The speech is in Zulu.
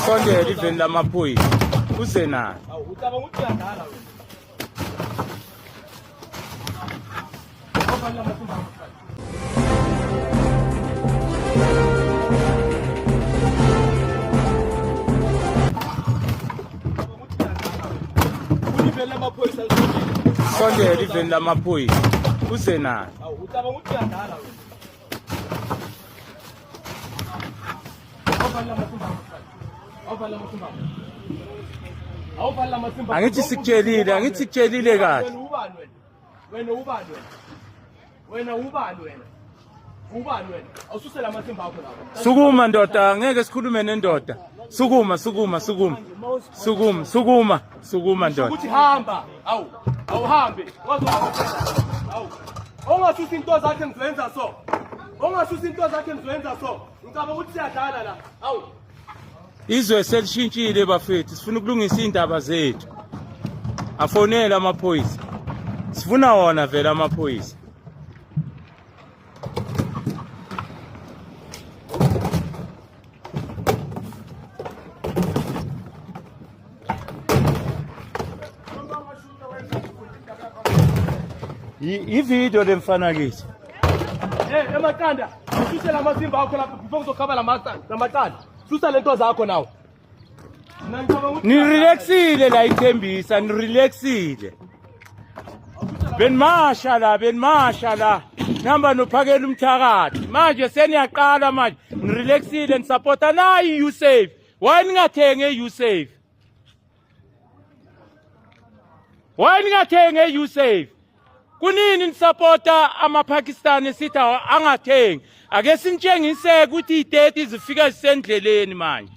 Sondela iveni lamaphoyisa uze nayo. Ucabanga ukuthi uyadala wena. Sondela iveni lamaphoyisa uze nayo. Ucabanga ukuthi uyadala wena. Angithi sikutshelile kahle. Wena ubani wena? Awususela amathimba akho lapha. Sukuma ndoda, ngeke sikhulume nendoda. Sukuma ndoda. Ukuthi hamba, awuhambe. Ongasusa into zakhe ngizoyenza so. Ngicabanga ukuthi siyadlala la. Izwe selishintshile bafethu, sifuna ukulungisa indaba zethu. Afonela amaphoyisa. Sifuna wona vele amaphoyisa. Ivideo lemfana kithi. Emaqanda, ususela amathimba akho lapha before uzokhaba lamaqanda. Susa lento zakho nawo. Nirelaxile la ithembisa, nirelaxile. Benmasha la. Namba nophakela umthakathi. Manje seniyaqala manje. Nirelaxile nisupporta nayi YouSave. Why ningathenge YouSave? YouSave? Kunini nisupporta amaPakistani sithi angathengi? Ake sinitshengise ukuthi idate izifika zisendleleni manje.